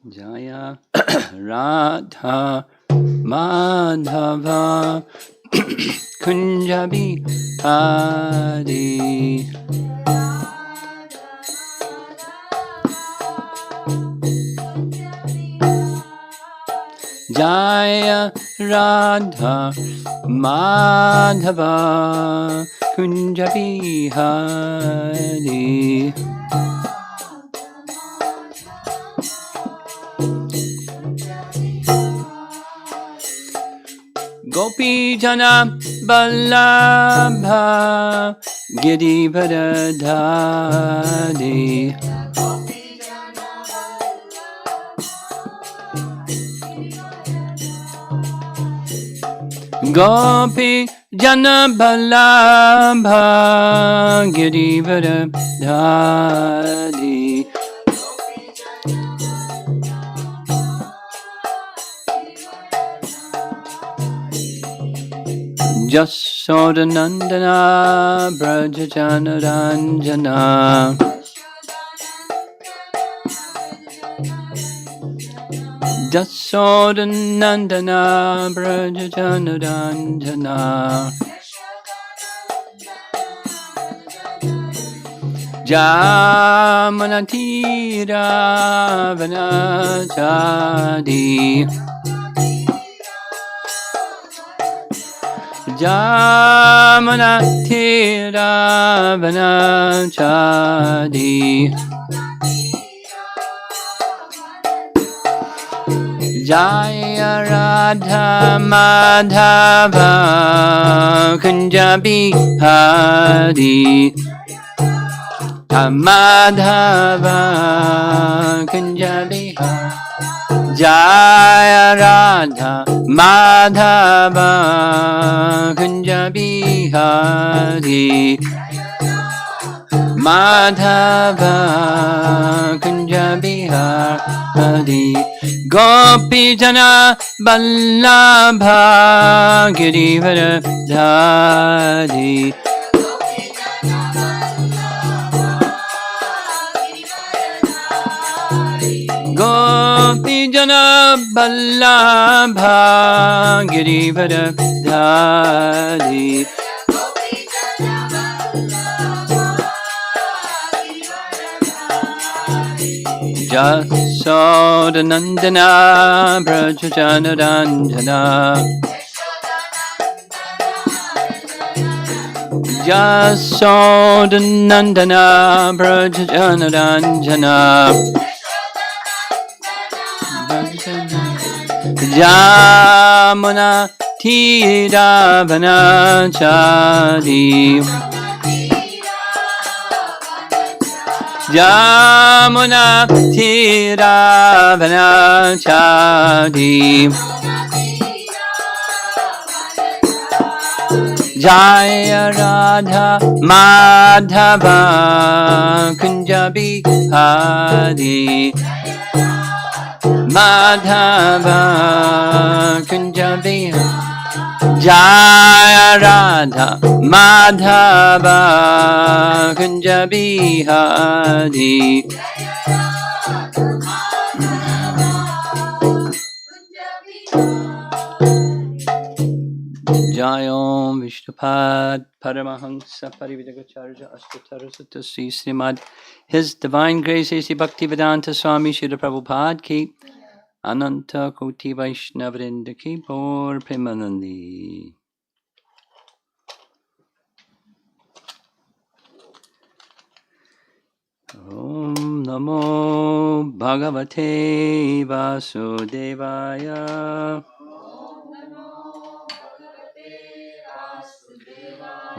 Jaya Radha Madhava Kunjabi Hari. Jaya Radha Madhava Kunjabi Hari. Gopi Jana Vallabha Girivardhari. Gopi Jana Vallabha Girivardhari. Jasodanandana Brajajana Ranjana. Jasodanandana Brajajana Ranjana. Jamanatira Vanachadi. Jamanatira Vanachadi. Jaya Radha Madhava Kunjabi Hari. Madhava Kunjabi Hari. Jaya Radha Madhava Kunjabi Hari. Madhava Kunjabi Hari. Gopi Jana Vallabha Girivardhari. Gopi Jana Vallabha Girivardhari. Jasodanandana Brajajana Ranjana. Jasodanandana Brajajana Ranjana. Jamuna Tira Vanachadi. Jamuna Tira Vanachadi. Jaya Radha Madhava Kunjabi Hari. Madhava Kunjabi Hari. Jaya Radha Madhava Kunjabi Hari. Jayom Vishnupad Paramahansa Parividagacharya Ashtatarasutta Sri Srimad His Divine Grace A.C. Bhaktivedanta Swami Srila Prabhupada Ki Ananta Koti Vaishnavrinda Ki Bor Premanandi. Om Namo Bhagavate Vasudevaya.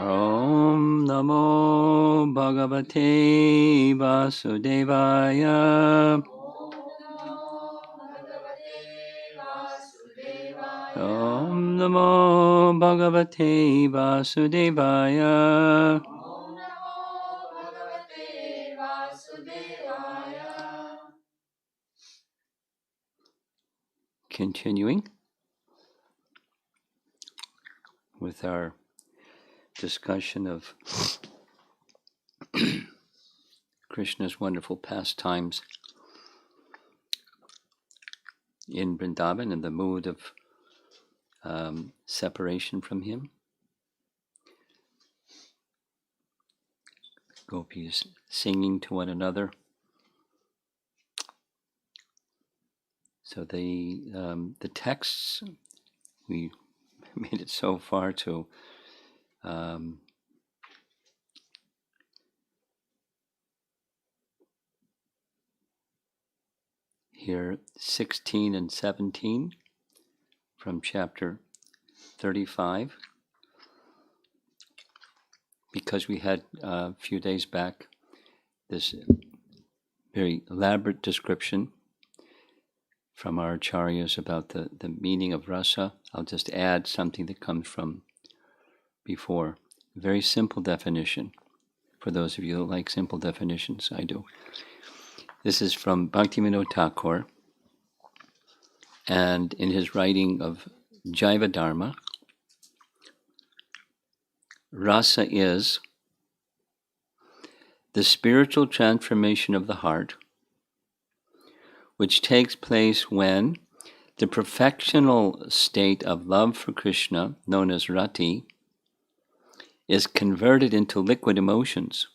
Om Namo Bhagavate Vasudevaya. Om Namo Bhagavate Vasudevaya. Continuing with our discussion of Krishna's wonderful pastimes in Vrindavan, in the mood of separation from him. Gopis singing to one another. So the texts, we made it so far to here 16 and 17 from chapter 35. Because we had a few days back this very elaborate description from our acharyas about the meaning of rasa, I'll just add something that comes from before. Very simple definition. For those of you that like simple definitions, I do. This is from Bhaktivinoda Thakur, and in his writing of Jaiva Dharma, rasa is the spiritual transformation of the heart, which takes place when the perfectional state of love for Krishna, known as rati, is converted into liquid emotions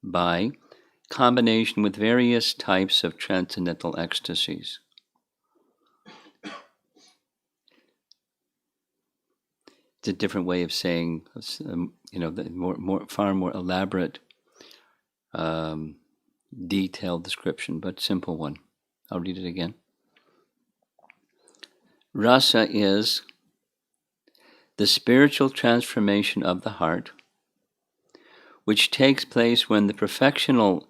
by combination with various types of transcendental ecstasies. It's a different way of saying, the far more elaborate, detailed description, but simple one. I'll read it again. Rasa is the spiritual transformation of the heart, which takes place when the perfectional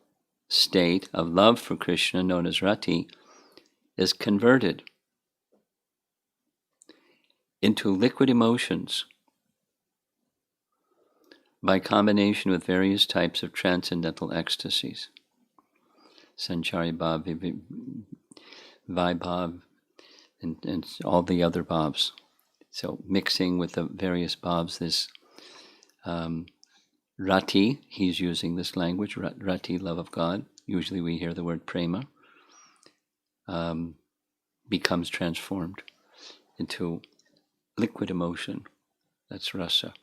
state of love for Krishna, known as rati, is converted into liquid emotions by combination with various types of transcendental ecstasies. Sanchari bhav, vaibhav, and all the other bhavs. So mixing with the various bhavs, this rati, he's using this language, rati, love of God. Usually we hear the word prema, becomes transformed into liquid emotion. That's rasa.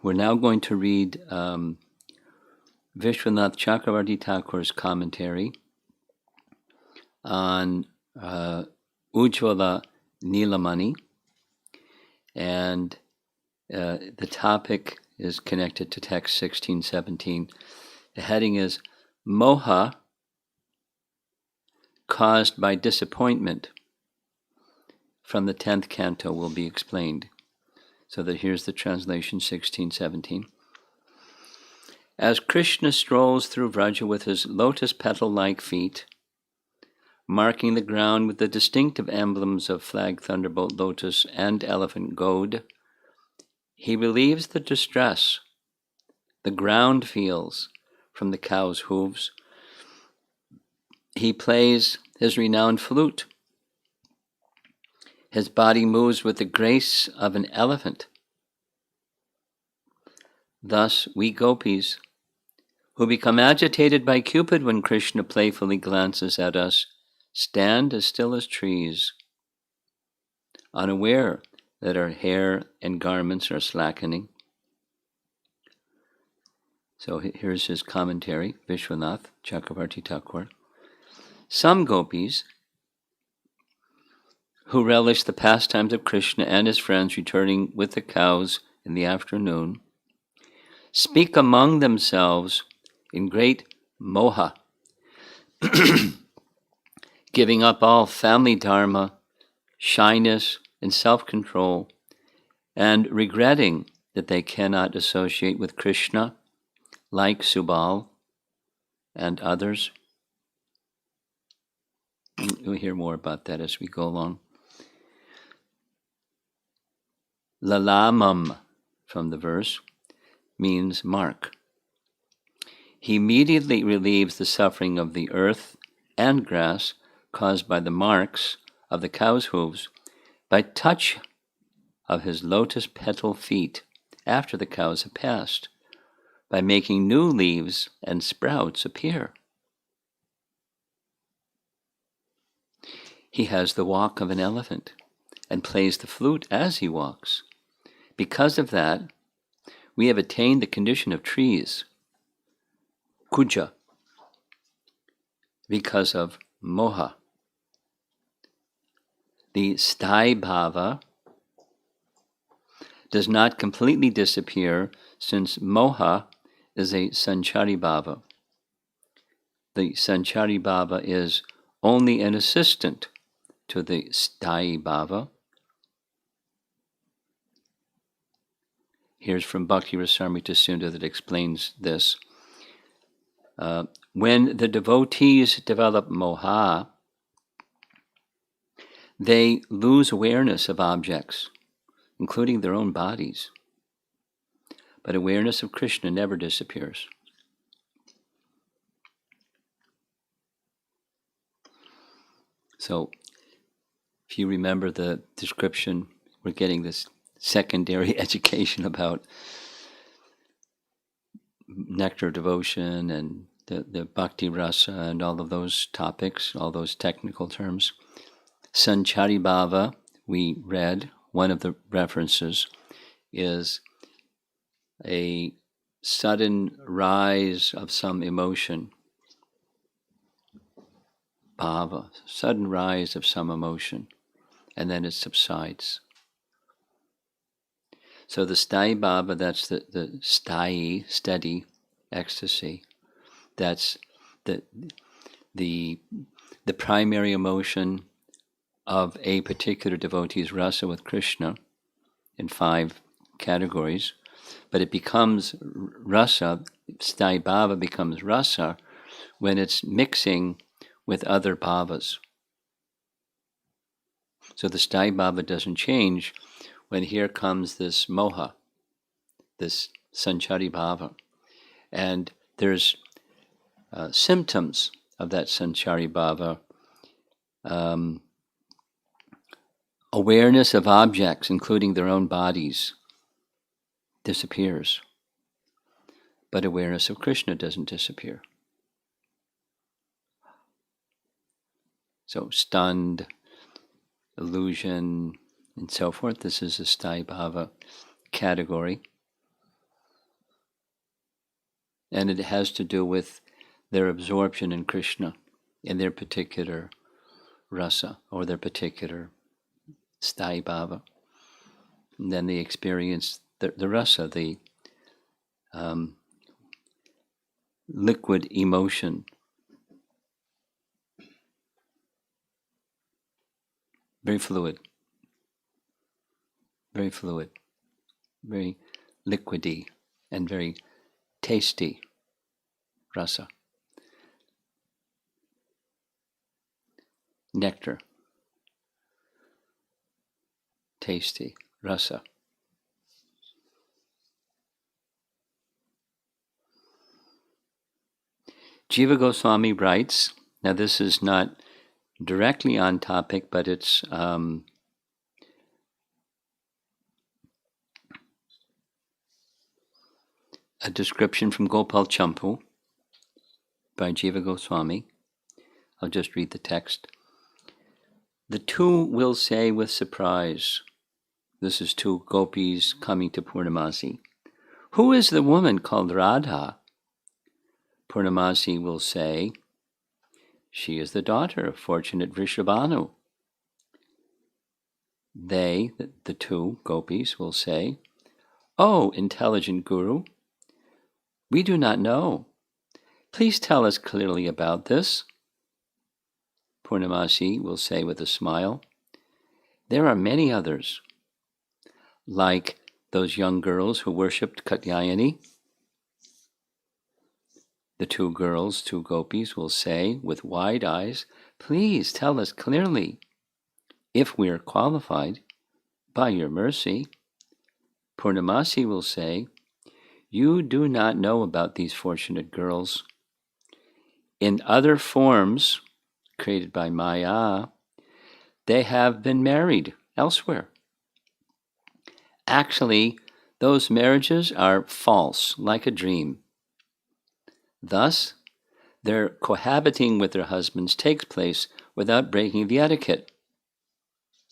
We're now going to read Vishwanath Chakravarti Thakur's commentary on Ujjvala Nilamani, and the topic is connected to text 1617. The heading is Moha caused by disappointment, from the 10th canto will be explained. So that here's the translation, 1617. As Krishna strolls through Vraja with his lotus petal-like feet, marking the ground with the distinctive emblems of flag, thunderbolt, lotus, and elephant goad, he relieves the distress the ground feels from the cow's hooves. He plays his renowned flute. His body moves with the grace of an elephant. Thus, we gopis, who become agitated by Cupid when Krishna playfully glances at us, stand as still as trees, unaware that our hair and garments are slackening. So here's his commentary, Vishwanath Chakravarti Thakur. Some gopis, who relish the pastimes of Krishna and his friends returning with the cows in the afternoon, speak among themselves in great moha, giving up all family dharma, shyness, and self-control, and regretting that they cannot associate with Krishna like Subal and others. We'll hear more about that as we go along. Lalamam, from the verse, means mark. He immediately relieves the suffering of the earth and grass caused by the marks of the cow's hooves by touch of his lotus petal feet after the cows have passed, by making new leaves and sprouts appear. He has the walk of an elephant and plays the flute as he walks. Because of that, we have attained the condition of trees, kuja, because of moha. The sthāyi bhava does not completely disappear, since moha is a sanchari bhava. The sanchari bhava is only an assistant to the sthāyi bhava. Here's from Bhakti Rasamrita Sindhu that explains this. When the devotees develop moha, they lose awareness of objects, including their own bodies. But awareness of Krishna never disappears. So, if you remember the description, we're getting this secondary education about nectar devotion and the bhakti rasa and all of those topics, all those technical terms. Sanchari bhava, we read, one of the references is a sudden rise of some emotion. Bhava, sudden rise of some emotion, and then it subsides. So the sthāyi bhava, that's the sthāyi, steady ecstasy. That's the primary emotion of a particular devotee's rasa with Krishna in 5 categories. But it becomes rasa, sthāyi bhava becomes rasa when it's mixing with other bhavas. So the sthāyi bhava doesn't change when here comes this moha, this sanchari bhava. And there's symptoms of that sanchari bhava. Awareness of objects, including their own bodies, disappears. But awareness of Krishna doesn't disappear. So stunned, illusion, and so forth. This is a sthāyi bhava category. And it has to do with their absorption in Krishna, in their particular rasa, or their particular sthāyi bhava. And then they experience the rasa, the liquid emotion. Very fluid. Very fluid, very liquidy, and very tasty rasa. Nectar, tasty rasa. Jiva Goswami writes, now this is not directly on topic, but it's a description from Gopal Champu by Jiva Goswami. I'll just read the text. The two will say with surprise, this is 2 gopis coming to Purnamasi, who is the woman called Radha? Purnamasi will say, she is the daughter of fortunate Vrishabhanu. They, the 2 gopis, will say, oh, intelligent Guru, we do not know. Please tell us clearly about this. Purnamasi will say with a smile, there are many others, like those young girls who worshipped Katyayani. The 2 girls, 2 gopis, will say with wide eyes, please tell us clearly, if we are qualified, by your mercy. Purnamasi will say, you do not know about these fortunate girls. In other forms created by Maya, they have been married elsewhere. Actually, those marriages are false, like a dream. Thus, their cohabiting with their husbands takes place without breaking the etiquette.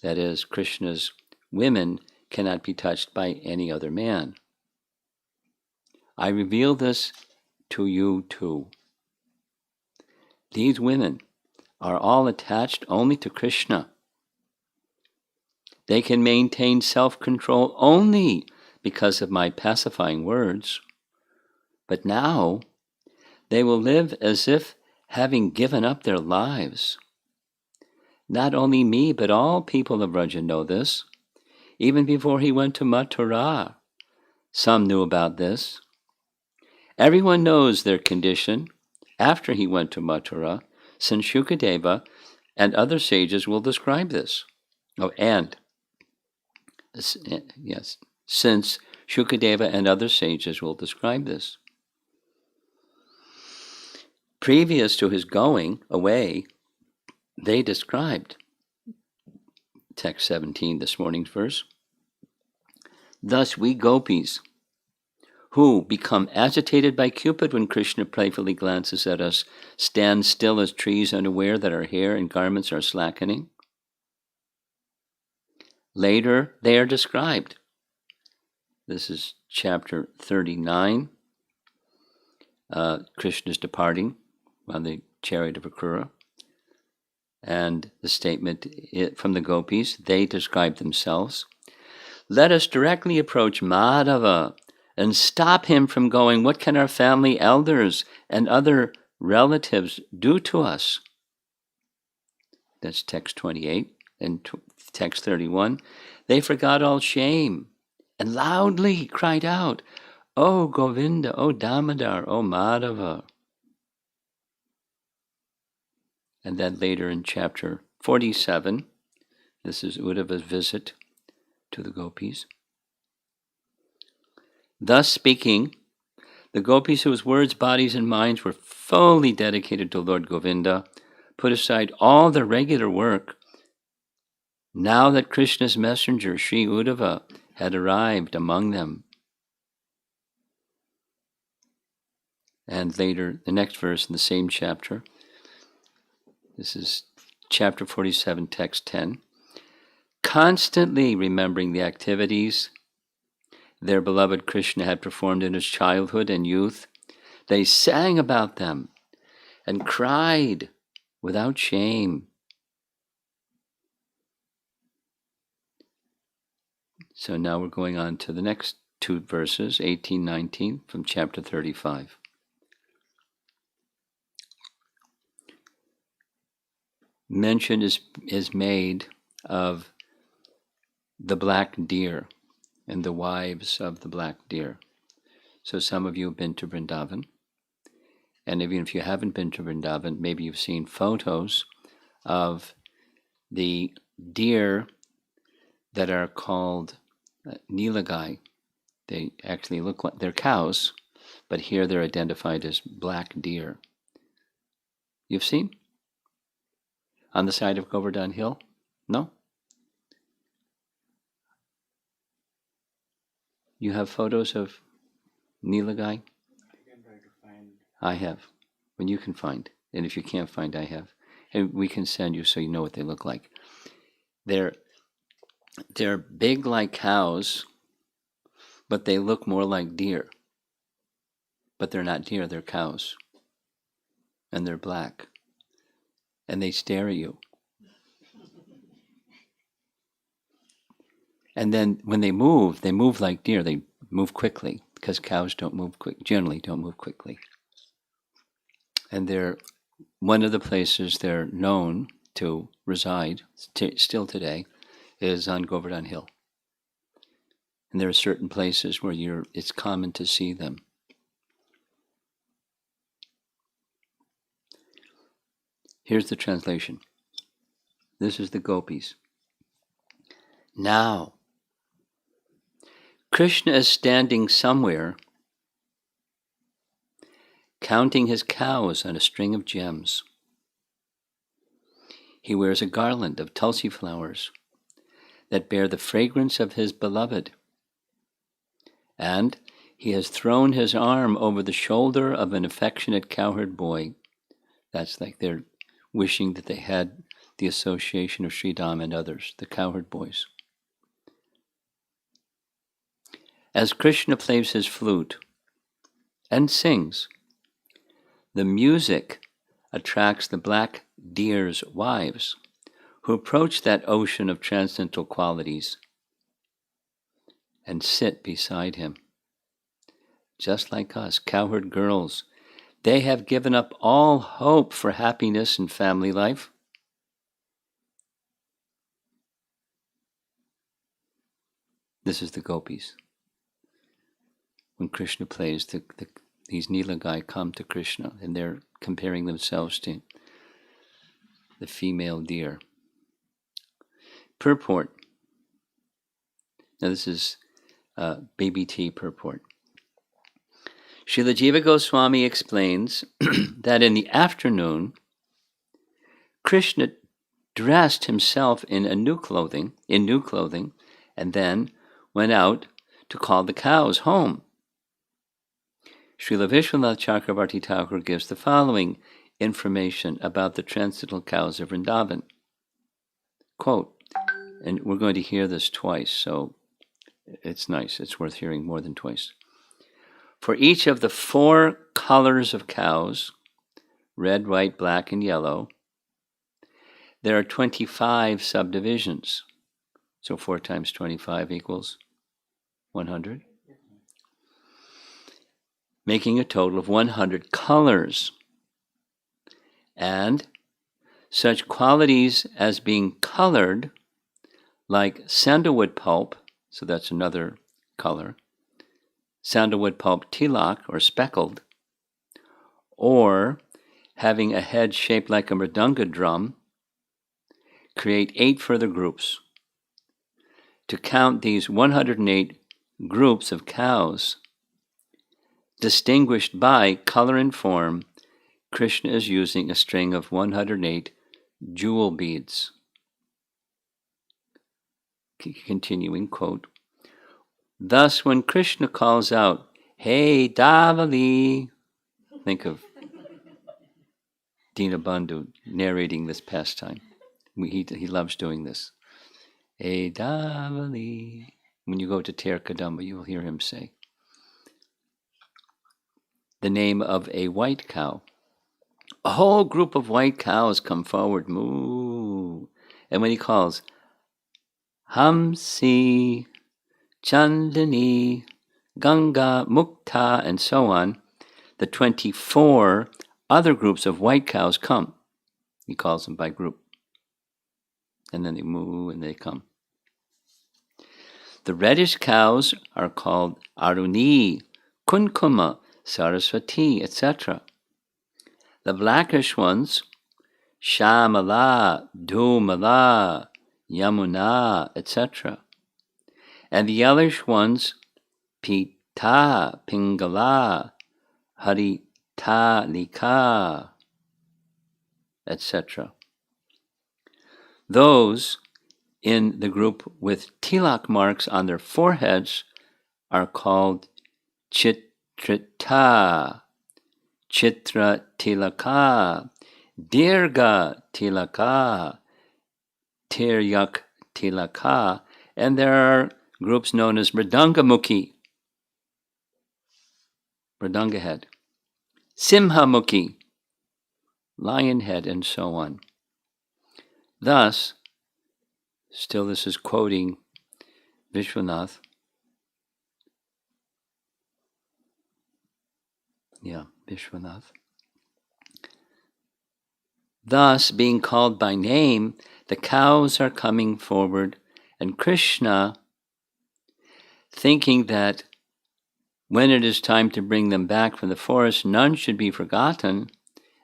That is, Krishna's women cannot be touched by any other man. I reveal this to you too. These women are all attached only to Krishna. They can maintain self-control only because of my pacifying words. But now, they will live as if having given up their lives. Not only me, but all people of Vraja know this. Even before he went to Mathura, some knew about this. Everyone knows their condition after he went to Mathura, since Shukadeva and other sages will describe this. Since Shukadeva and other sages will describe this. Previous to his going away, they described, text 17, this morning's verse, thus we gopis, who become agitated by Cupid when Krishna playfully glances at us, stand still as trees unaware that our hair and garments are slackening. Later, they are described. This is chapter 39. Krishna's departing on the chariot of Akrura. And the statement from the gopis, they describe themselves. Let us directly approach Madhava and stop him from going, what can our family elders and other relatives do to us? That's text 28. And text 31, they forgot all shame and loudly cried out, O Govinda, O Damodar, O Madhava. And then later in chapter 47, this is Uddhava's visit to the gopis. Thus speaking, the gopis whose words, bodies, and minds were fully dedicated to Lord Govinda put aside all their regular work. Now that Krishna's messenger, Sri Uddhava, had arrived among them. And later, the next verse in the same chapter, this is chapter 47, text 10. Constantly remembering the activities their beloved Krishna had performed in his childhood and youth, they sang about them and cried without shame. So now we're going on to the next two verses, 18, 19, from chapter 35. Mention is made of the black deer and the wives of the black deer. So some of you have been to Vrindavan, and even if you haven't been to Vrindavan, maybe you've seen photos of the deer that are called Nilagai. They actually look like they're cows, but here they're identified as black deer. You've seen? On the side of Govardhan Hill? No? You have photos of Nilagai? I can try to find. I have. When you can find. And if you can't find, I have. And we can send you so you know what they look like. They're big like cows, but they look more like deer. But they're not deer, they're cows. And they're black. And they stare at you. And then when they move like deer. They move quickly, because cows don't move quick, generally don't move quickly. And they're one of the places they're known to reside, still today, is on Govardhan Hill. And there are certain places where it's common to see them. Here's the translation. This is the gopis. Now, Krishna is standing somewhere, counting his cows on a string of gems. He wears a garland of tulsi flowers that bear the fragrance of his beloved, And he has thrown his arm over the shoulder of an affectionate cowherd boy. That's like they're wishing that they had the association of Sridham and others, the cowherd boys. As Krishna plays his flute and sings, the music attracts the black deer's wives, who approach that ocean of transcendental qualities and sit beside him. Just like us, cowherd girls, they have given up all hope for happiness in family life. This is the gopis. When Krishna plays, these Nilagai come to Krishna, and they're comparing themselves to the female deer. Purport. Now this is Baby T purport. Srila Jiva Goswami explains that in the afternoon, Krishna dressed himself in new clothing, and then went out to call the cows home. Srila Vishwanath Chakravarti Thakur gives the following information about the transcendental cows of Vrindavan. Quote, and we're going to hear this twice, so it's nice. It's worth hearing more than twice. For each of the 4 colors of cows, red, white, black, and yellow, there are 25 subdivisions. So 4 times 25 equals 100. Making a total of 100 colors. And such qualities as being colored, like sandalwood pulp, so that's another color, sandalwood pulp tilak, or speckled, or having a head shaped like a mridanga drum, create 8 further groups. To count these 108 groups of cows, distinguished by color and form, Krishna is using a string of 108 jewel beads. Continuing quote, thus when Krishna calls out, "Hey Davali," think of Dinabandhu narrating this pastime. He loves doing this. "Hey Davali." When you go to Ter Kadamba, you'll hear him say the name of a white cow. A whole group of white cows come forward, moo. And when he calls, Hamsi, Chandani, Ganga, Mukta, and so on, the 24 other groups of white cows come. He calls them by group. And then they moo and they come. The reddish cows are called Aruni, Kunkuma, Saraswati, etc. The blackish ones, Shamala, Dhumala, Yamuna, etc. And the yellowish ones, Pita, Pingala, Harita, Lika, etc. Those in the group with tilak marks on their foreheads are called Chitrita, Chitra Tilaka, Dirga Tilaka, Tiryak Tilaka, and there are groups known as Mridanga-mukhi, Mridanga head, Simha-mukhi, lion head, and so on. Thus, still this is quoting Vishwanath. Vishwanath. Thus, being called by name, the cows are coming forward, and Krishna, thinking that when it is time to bring them back from the forest, none should be forgotten,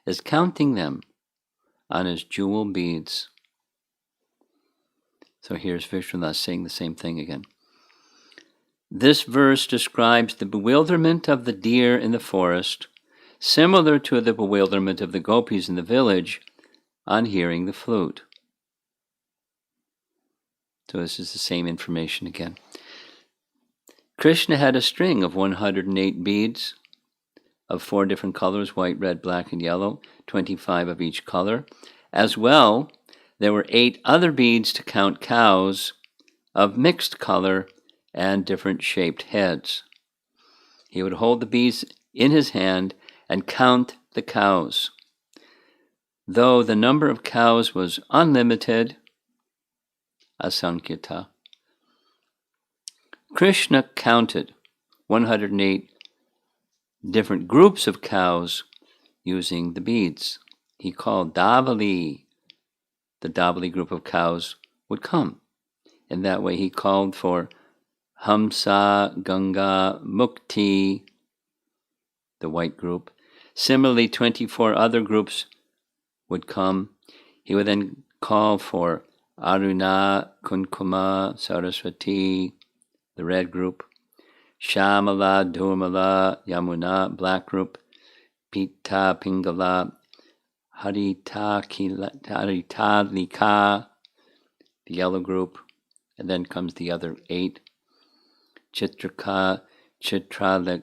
is counting them on his jewel beads. So here's Vishwanath saying the same thing again. This verse describes the bewilderment of the deer in the forest, similar to the bewilderment of the gopis in the village on hearing the flute. So this is the same information again. Krishna had a string of 108 beads of 4 different colors, white, red, black, and yellow, 25 of each color. As well, there were 8 other beads to count cows of mixed color and different shaped heads. He would hold the beads in his hand and count the cows. Though the number of cows was unlimited, asankhita, Krishna counted 108 different groups of cows using the beads. He called Davali. The Davali group of cows would come. In that way, he called for Hamsa, Ganga, Mukti, the white group. Similarly, 24 other groups would come. He would then call for Aruna, Kunkuma, Saraswati, the red group. Shamala, Durmala, Yamuna, black group. Pita, Pingala, Harita, Lika, the yellow group. And then comes the other 8. Chitraka, Chitra,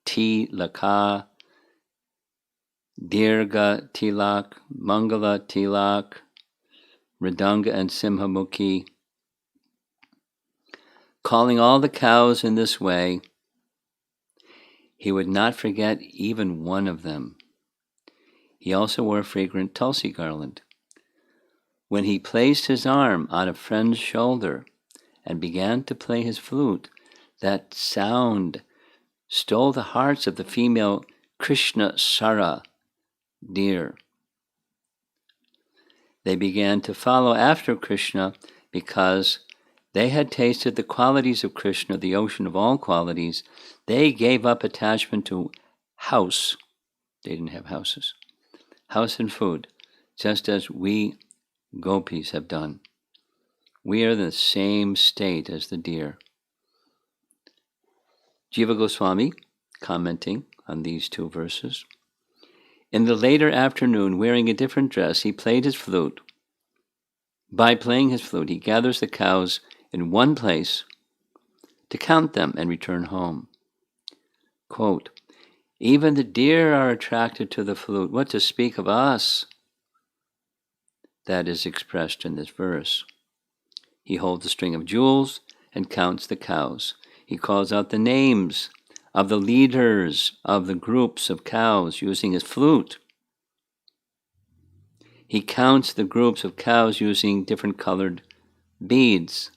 Tilaka, Dirga Tilak, Mangala Tilak, Ridanga and Simhamukhi. Calling all the cows in this way, he would not forget even one of them. He also wore a fragrant tulsi garland. When he placed his arm on a friend's shoulder and began to play his flute, that sound stole the hearts of the female Krishna Sara deer. They began to follow after Krishna because they had tasted the qualities of Krishna, the ocean of all qualities. They gave up attachment to house. They didn't have houses. House and food, just as we gopis have done. We are in the same state as the deer. Jiva Goswami, commenting on these 2 verses. In the later afternoon, wearing a different dress, he played his flute. By playing his flute, he gathers the cows in one place to count them and return home. Quote, even the deer are attracted to the flute. What to speak of us? That is expressed in this verse. He holds a string of jewels and counts the cows. He calls out the names of the leaders of the groups of cows using his flute. He counts the groups of cows using different colored beads.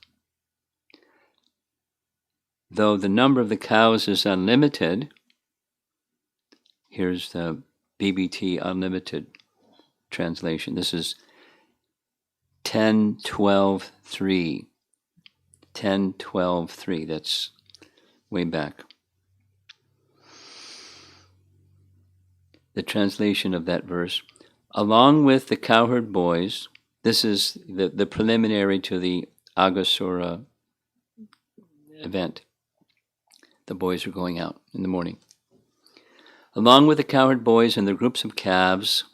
Though the number of the cows is unlimited, here's the BBT Unlimited translation. This is 10.12.3. 10.12.3. That's way back. The translation of that verse. Along with the cowherd boys, this is the preliminary to the Agasura event. The boys are going out in the morning. Along with the cowherd boys and the groups of calves,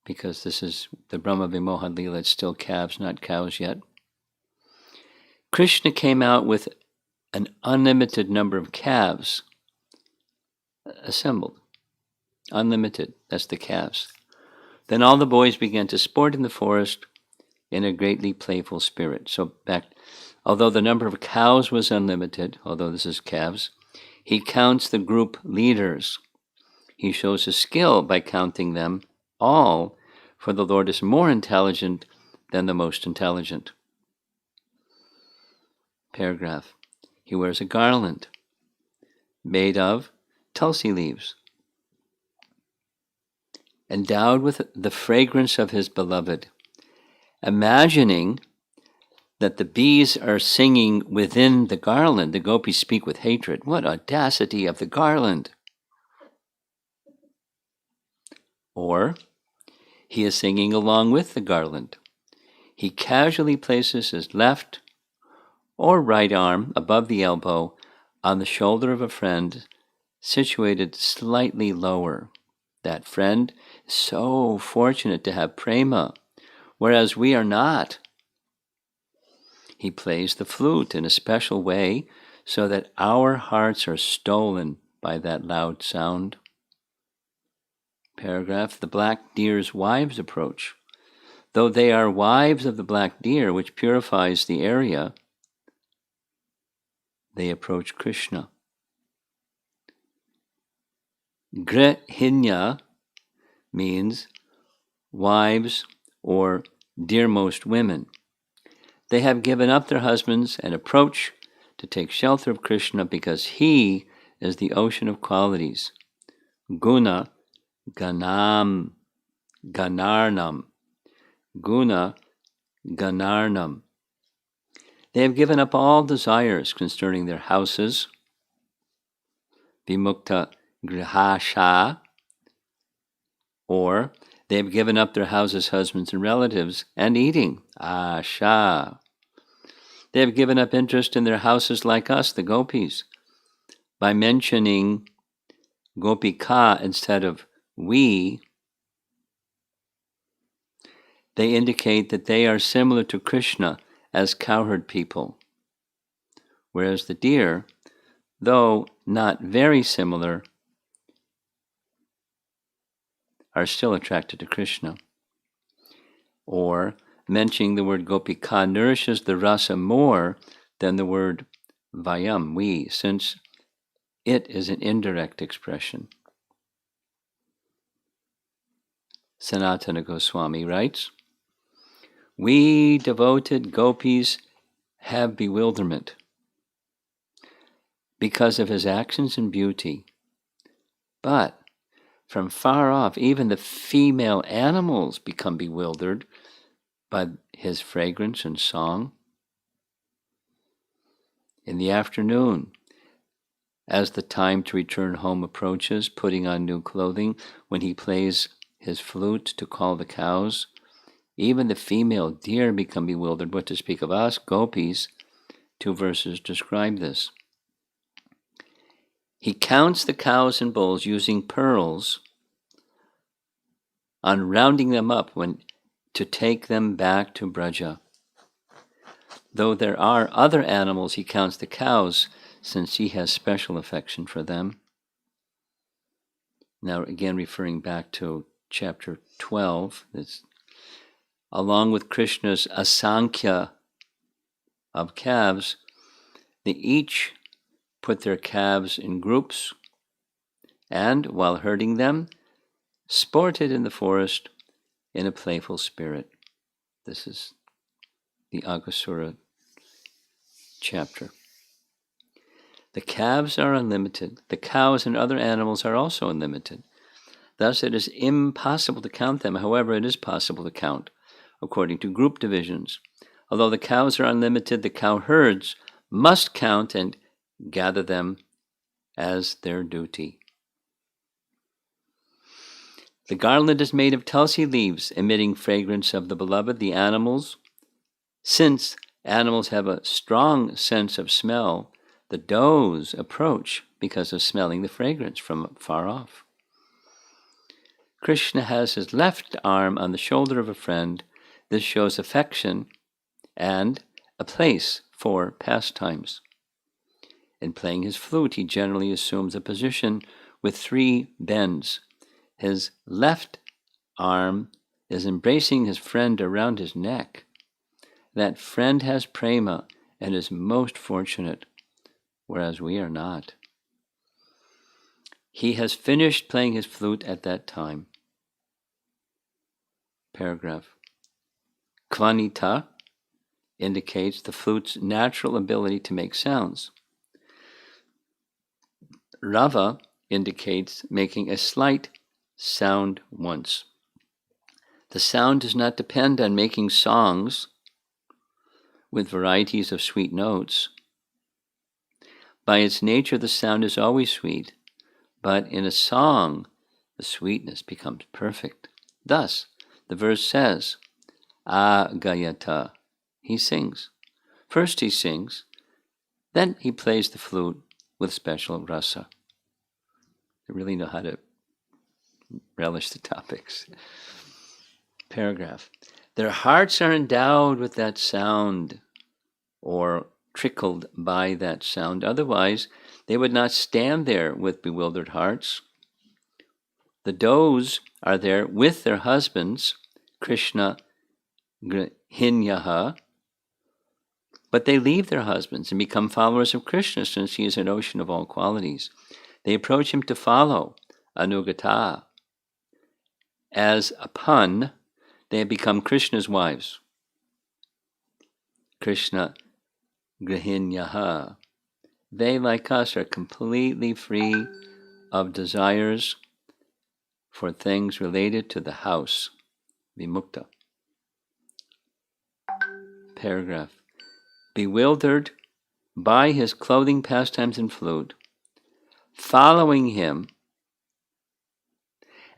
because this is the Brahma Vimohan Leela, it's still calves, not cows yet. Krishna came out with an unlimited number of calves assembled. Unlimited, that's the calves. Then all the boys began to sport in the forest in a greatly playful spirit. So back, although the number of cows was unlimited, although this is calves, he counts the group leaders. He shows his skill by counting them all, for the Lord is more intelligent than the most intelligent. Paragraph. He wears a garland made of tulsi leaves, endowed with the fragrance of his beloved, imagining that the bees are singing within the garland. The gopis speak with hatred. What audacity of the garland! Or he is singing along with the garland. He casually places his left or right arm above the elbow on the shoulder of a friend situated slightly lower. That friend is so fortunate to have prema, whereas we are not. he plays the flute in a special way so that our hearts are stolen by that loud sound. Paragraph, the black deer's wives approach. Though they are wives of the black deer, which purifies the area, they approach Krishna. Grihinya means wives or dearmost women. They have given up their husbands and approach to take shelter of Krishna because he is the ocean of qualities. Guna, ganam, ganarnam. Guna, ganarnam. They have given up all desires concerning their houses. Vimukta grihasha. Or they have given up their houses, husbands, and relatives, and eating. Asha. They have given up interest in their houses like us, the gopis. By mentioning gopika instead of we, they indicate that they are similar to Krishna as cowherd people, whereas the deer, though not very similar, are still attracted to Krishna. Or mentioning the word gopika nourishes the rasa more than the word vayam, we, since it is an indirect expression. Sanatana Goswami writes, we devoted gopis have bewilderment because of his actions and beauty, but from far off, even the female animals become bewildered by his fragrance and song. In the afternoon, as the time to return home approaches, putting on new clothing, when he plays his flute to call the cows, even the female deer become bewildered. What to speak of us, gopis? 2 verses describe this. He counts the cows and bulls using pearls on rounding them up to take them back to Braja. Though there are other animals, he counts the cows since he has special affection for them. Now again referring back to chapter 12, along with Krishna's asankhya of calves, they each put their calves in groups and, while herding them, sported in the forest in a playful spirit. This is the Aghasura chapter. The calves are unlimited. The cows and other animals are also unlimited. Thus it is impossible to count them. However, it is possible to count according to group divisions. Although the cows are unlimited, the cow herds must count and gather them as their duty. The garland is made of tulsi leaves, emitting fragrance of the beloved. The animals, since animals have a strong sense of smell, the does approach because of smelling the fragrance from far off. Krishna has his left arm on the shoulder of a friend. This shows affection and a place for pastimes. In playing his flute, he generally assumes a position with 3 bends. His left arm is embracing his friend around his neck. That friend has prema and is most fortunate, whereas we are not. He has finished playing his flute at that time. Paragraph. Kvanita indicates the flute's natural ability to make sounds. Rava indicates making a slight sound once. The sound does not depend on making songs with varieties of sweet notes. By its nature, the sound is always sweet, but in a song, the sweetness becomes perfect. Thus, the verse says, Agayata, he sings. First he sings, then he plays the flute with special rasa. They really know how to relish the topics. Paragraph. Their hearts are endowed with that sound, or trickled by that sound. Otherwise, they would not stand there with bewildered hearts. The does are there with their husbands, Krishna Hinyaha, but they leave their husbands and become followers of Krishna, since he is an ocean of all qualities. They approach him to follow, Anugata. As a pun, they have become Krishna's wives. Krishna Grihinyaha. They, like us, are completely free of desires for things related to the house. Vimukta. Paragraph. Bewildered by his clothing, pastimes, and flute, following him,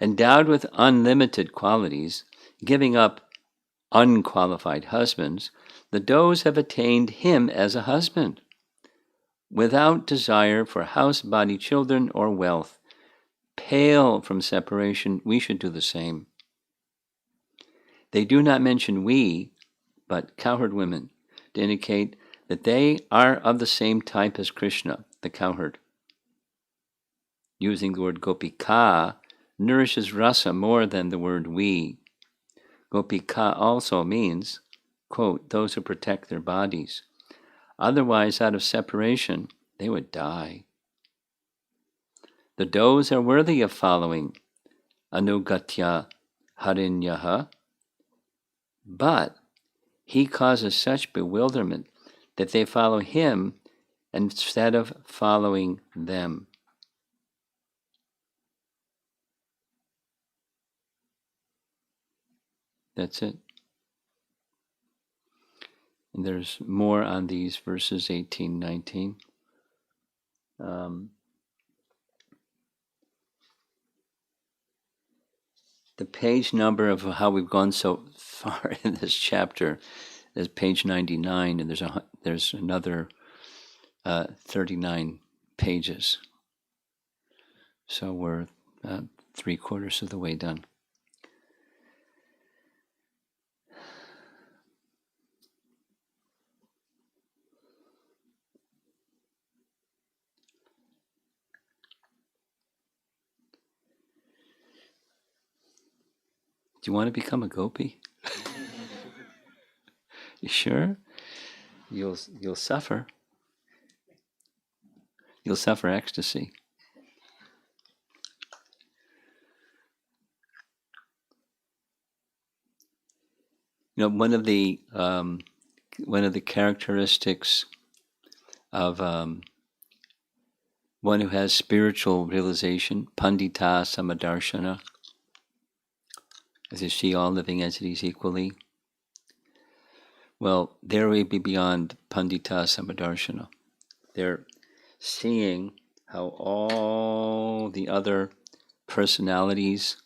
endowed with unlimited qualities, giving up unqualified husbands, the does have attained him as a husband, without desire for house, body, children, or wealth. Pale from separation, we should do the same. They do not mention we, but cowherd women, to indicate that they are of the same type as Krishna, the cowherd. Using the word gopika nourishes rasa more than the word we. Gopika also means, quote, those who protect their bodies. Otherwise, out of separation, they would die. The does are worthy of following, Anugatya Harinyaha, but he causes such bewilderment that they follow him instead of following them. That's it. And there's more on these verses 18, 19. The page number of how we've gone so far in this chapter is page 99, and there's another 39 pages. So we're 3/4 of the way done. Do you want to become a gopi? You sure? You'll suffer. You'll suffer ecstasy. You know, one of the characteristics of one who has spiritual realization, pandita samadarshana, as they see all living entities equally. Well, they're way beyond pandita samadarshana. They're seeing how all the other personalities,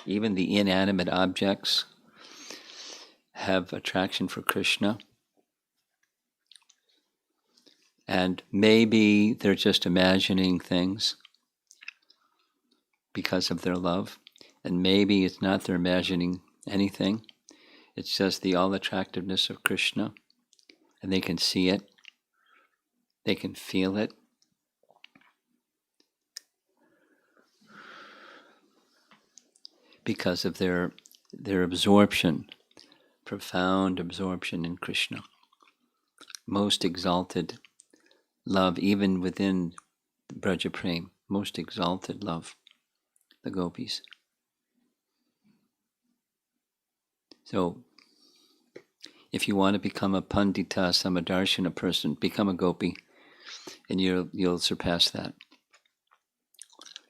even the inanimate objects, have attraction for Krishna. And maybe they're just imagining things because of their love. And maybe it's not they're imagining anything. It's just the all-attractiveness of Krishna. And they can see it. They can feel it. Because of their absorption, profound absorption in Krishna. Most exalted love, even within Braja Prem, most exalted love, the gopis. So, if you want to become a pandita samadarshana person, become a gopi, and you'll surpass that.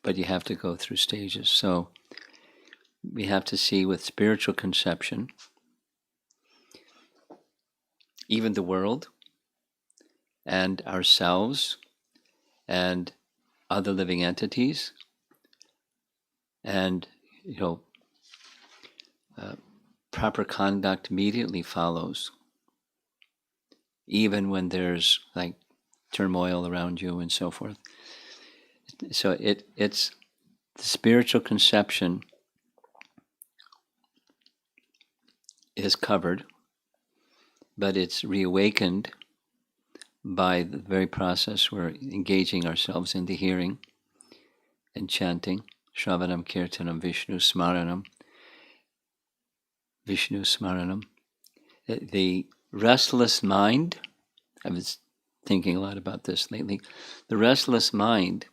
But you have to go through stages. So, we have to see with spiritual conception, even the world, and ourselves, and other living entities, and proper conduct immediately follows, even when there's like turmoil around you and so forth. So it's the spiritual conception is covered, but it's reawakened by the very process we're engaging ourselves into hearing and chanting. Shravanam Kirtanam Vishnu Smaranam. Vishnu Smaranam. The restless mind, I was thinking a lot about this lately. The restless mind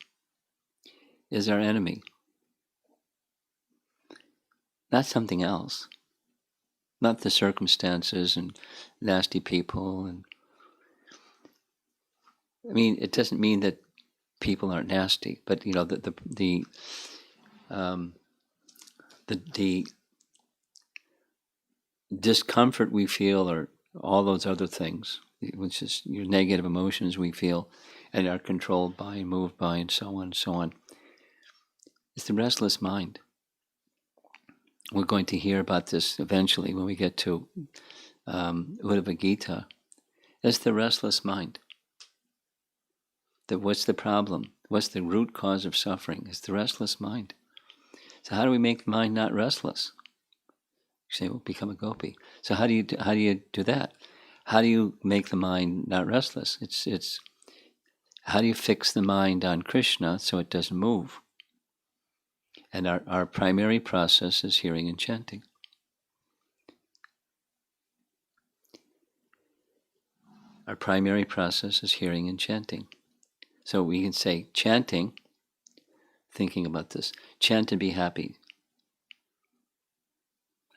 is our enemy, not something else, not the circumstances and nasty people. And I mean, it doesn't mean that people aren't nasty, but you know, the discomfort we feel, or all those other things, which is your negative emotions we feel and are controlled by and moved by and so on and so on. It's the restless mind. We're going to hear about this eventually when we get to Uddhava Gita. It's the restless mind. What's the problem? What's the root cause of suffering? It's the restless mind. So how do we make the mind not restless? You say, well, become a gopi. So how do you do that? How do you make the mind not restless? It's how do you fix the mind on Krishna so it doesn't move? And our primary process is hearing and chanting. Our primary process is hearing and chanting. So we can say chanting, thinking about this, chant and be happy.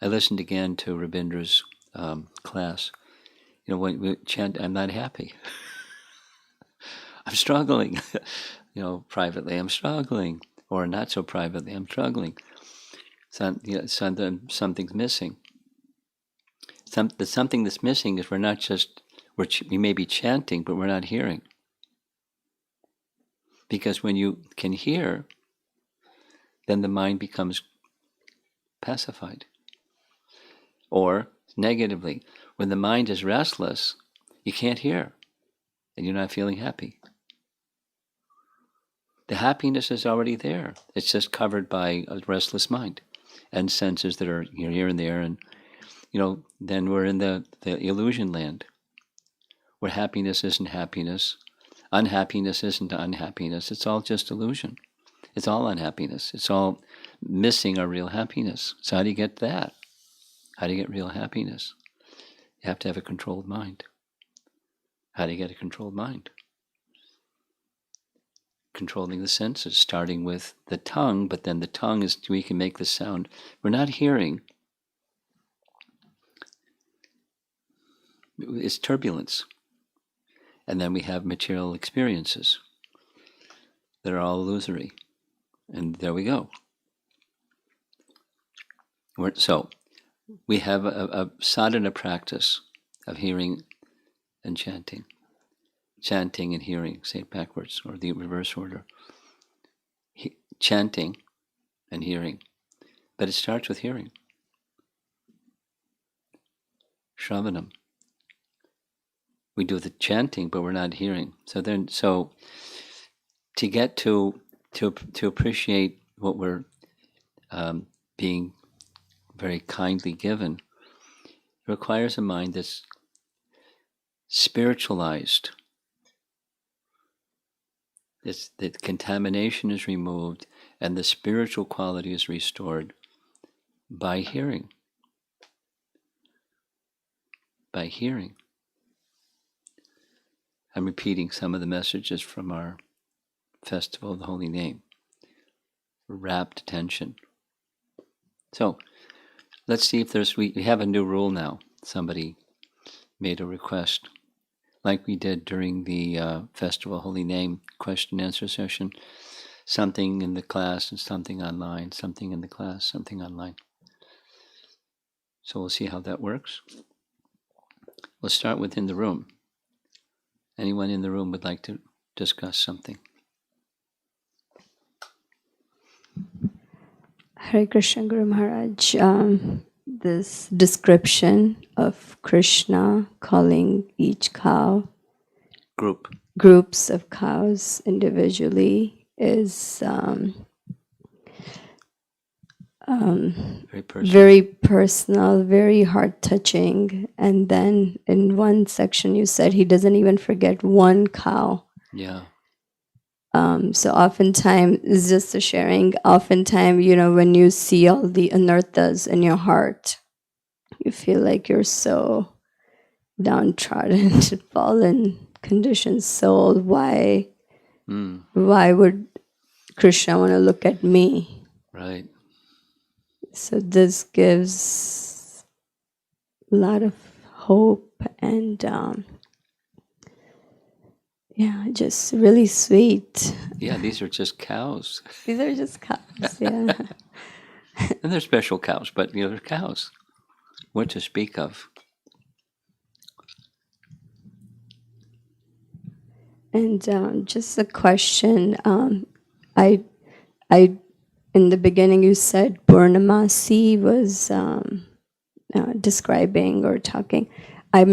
I listened again to Rabindra's class. You know, when we chant, I'm not happy. I'm struggling. You know, privately, I'm struggling. Or not so privately, I'm struggling. Something's missing. The something that's missing is we may be chanting, but we're not hearing. Because when you can hear, then the mind becomes pacified. Or negatively, when the mind is restless, you can't hear, and you're not feeling happy. The happiness is already there. It's just covered by a restless mind and senses that are here and there. And, you know, then we're in the illusion land where happiness isn't happiness, unhappiness isn't unhappiness. It's all just illusion. It's all unhappiness. It's all missing our real happiness. So how do you get that? How do you get real happiness? You have to have a controlled mind. How do you get a controlled mind? Controlling the senses, starting with the tongue, but then the tongue is, we can make the sound. We're not hearing. It's turbulence. And then we have material experiences that are all illusory. And there we go. So we have a sadhana practice of hearing and chanting. Chanting and hearing, say it backwards, or the reverse order. Chanting and hearing. But it starts with hearing. Shravanam. We do the chanting, but we're not hearing. So to get to appreciate what we're being very kindly given, requires a mind that's spiritualized. The contamination is removed and the spiritual quality is restored by hearing. By hearing. I'm repeating some of the messages from our Festival of the Holy Name. Rapt attention. So, let's see if we have a new rule now. Somebody made a request. Like we did during the Festival of Holy Name question and answer session. Something in the class and something online. Something in the class, something online. So we'll see how that works. We'll start within the room. Anyone in the room would like to discuss something? Hare Krishna Guru Maharaj, this description of Krishna calling each cow, groups of cows individually, is Very personal. very personal, very heart-touching. And then in one section you said he doesn't even forget one cow. Yeah. So oftentimes, it's just a sharing, oftentimes, when you see all the anarthas in your heart, you feel like you're so downtrodden, fallen, conditioned soul. Why would Krishna want to look at me? Right. So this gives a lot of hope and just really sweet. Yeah, these are just cows. These are just cows, yeah. And they're special cows, but they're cows. What to speak of? And just a question. I in the beginning you said Purnamasi was describing or talking. I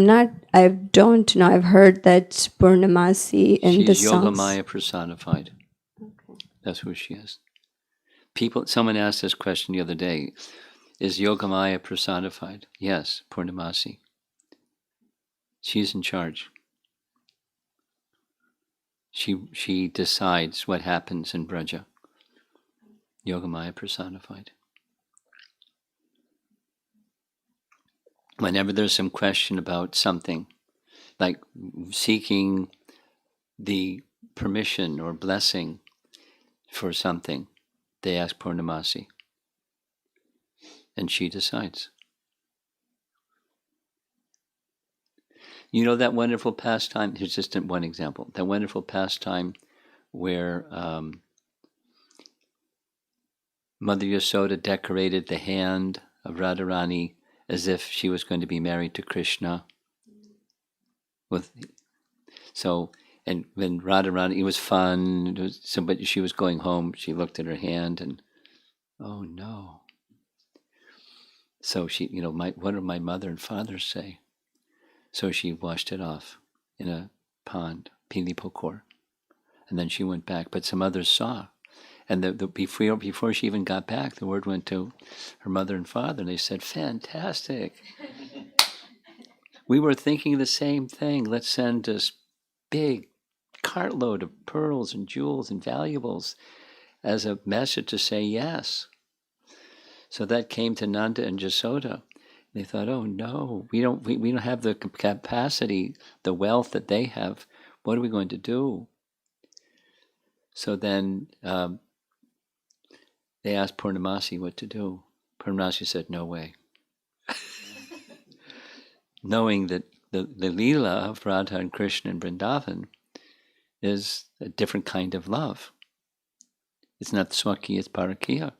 don't know. I've heard that Purnamasi in the She's songs. Yogamaya personified. Okay. That's who she is. Someone asked this question the other day. Is Yogamaya personified? Yes, Purnamasi. She's in charge. She decides what happens in Braja. Yogamaya personified. Whenever there's some question about something, like seeking the permission or blessing for something, they ask Purnamasi. And she decides. You know that wonderful pastime? Here's just one example. That wonderful pastime where Mother Yasoda decorated the hand of Radharani as if she was going to be married to Krishna. And when Radharani, it was fun. But she was going home. She looked at her hand and, oh no. So she, what did my mother and father say? So she washed it off in a pond, Pili Pokor. And then she went back. But some others saw. And before she even got back, the word went to her mother and father, and they said, fantastic. We were thinking the same thing. Let's send this big cartload of pearls and jewels and valuables as a message to say yes. So that came to Nanda and Jasoda. They thought, oh no, we don't have the capacity, the wealth that they have. What are we going to do? So then they asked Purnamasi what to do. Purnamasi said, no way. Knowing that the Leela of Radha and Krishna and Vrindavan is a different kind of love. It's not Swaki, it's Parakiya.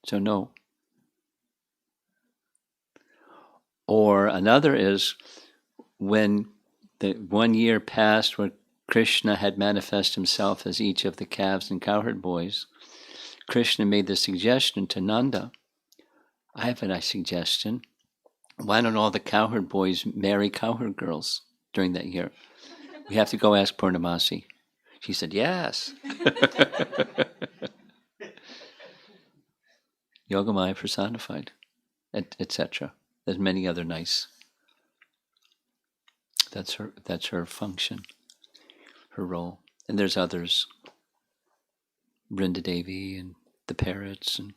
So no. Or another is when the 1 year passed where Krishna had manifested himself as each of the calves and cowherd boys, Krishna made the suggestion to Nanda, I have a nice suggestion. Why don't all the cowherd boys marry cowherd girls during that year? We have to go ask Purnamasi. She said, yes. Yogamaya personified, etc. There's many other nice. That's her function, her role. And there's others. Brinda Devi and the parrots, and